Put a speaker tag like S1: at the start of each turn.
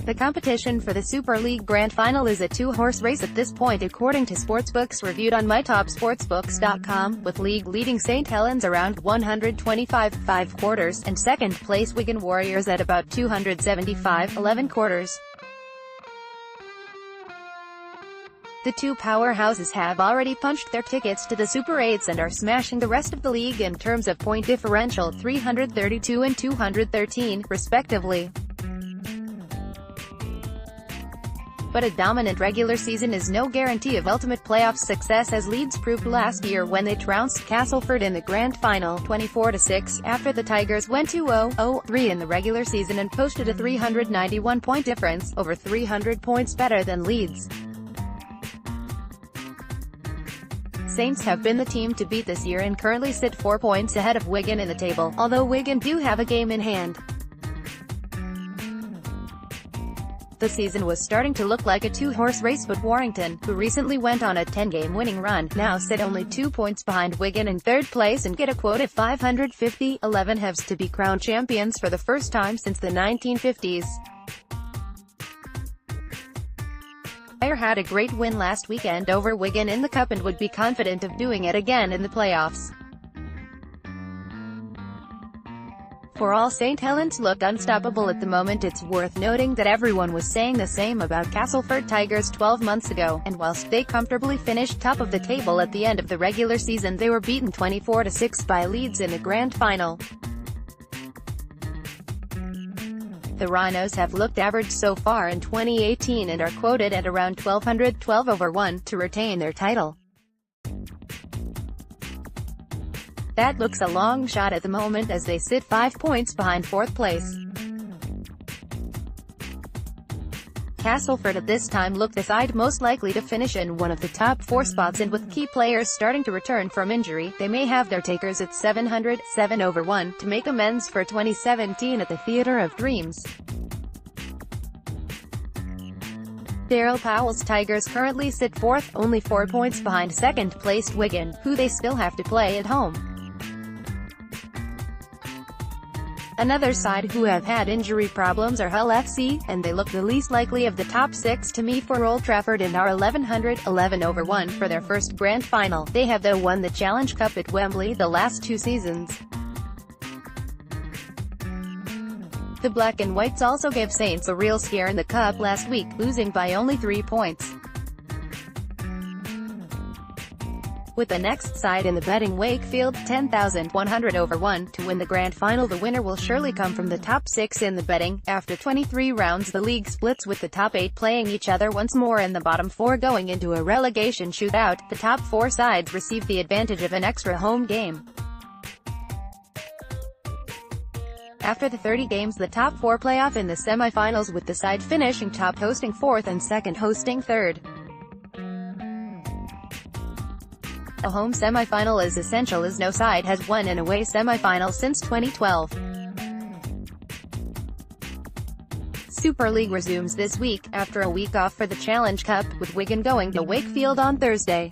S1: The competition for the Super League Grand Final is a two-horse race at this point according to sportsbooks reviewed on mytopsportsbooks.com, with league-leading St Helens around 125.5 quarters, and second-place Wigan Warriors at about 275.11 quarters. The two powerhouses have already punched their tickets to the Super 8s and are smashing the rest of the league in terms of point differential, 332 and 213, respectively. But a dominant regular season is no guarantee of ultimate playoff success, as Leeds proved last year when they trounced Castleford in the grand final, 24-6, after the Tigers went 2-0-3 in the regular season and posted a 391-point difference, over 300 points better than Leeds. Saints have been the team to beat this year and currently sit 4 points ahead of Wigan in the table, although Wigan do have a game in hand. The season was starting to look like a two-horse race, but Warrington, who recently went on a 10-game winning run, now sit only 2 points behind Wigan in third place and get a quote of 550.11 halves to be crowned champions for the first time since the 1950s. Ayr had a great win last weekend over Wigan in the Cup and would be confident of doing it again in the playoffs. For all St Helens look unstoppable at the moment, it's worth noting that everyone was saying the same about Castleford Tigers 12 months ago, and whilst they comfortably finished top of the table at the end of the regular season, they were beaten 24-6 by Leeds in the grand final. The Rhinos have looked average so far in 2018 and are quoted at around 1212/1 to retain their title. That looks a long shot at the moment, as they sit 5 points behind fourth place. Castleford at this time look the side most likely to finish in one of the top 4 spots, and with key players starting to return from injury, they may have their takers at 707/1 to make amends for 2017 at the Theatre of Dreams. Daryl Powell's Tigers currently sit 4th, only 4 points behind second-placed Wigan, who they still have to play at home. Another side who have had injury problems are Hull FC, and they look the least likely of the top 6 to me for Old Trafford and are 1111/1 for their first grand final. They have though won the Challenge Cup at Wembley the last 2 seasons. The Black and Whites also gave Saints a real scare in the Cup last week, losing by only 3 points. With the next side in the betting, Wakefield, 10,100/1 to win the grand final. The winner will surely come from the top 6 in the betting. After 23 rounds, the league splits, with the top 8 playing each other once more and the bottom 4 going into a relegation shootout. The top 4 sides receive the advantage of an extra home game. After the 30 games, the top 4 play off in the semi-finals, with the side finishing top hosting 4th and second hosting 3rd. A home semi-final is essential, as no side has won an away semi-final since 2012. Super League resumes this week, after a week off for the Challenge Cup, with Wigan going to Wakefield on Thursday.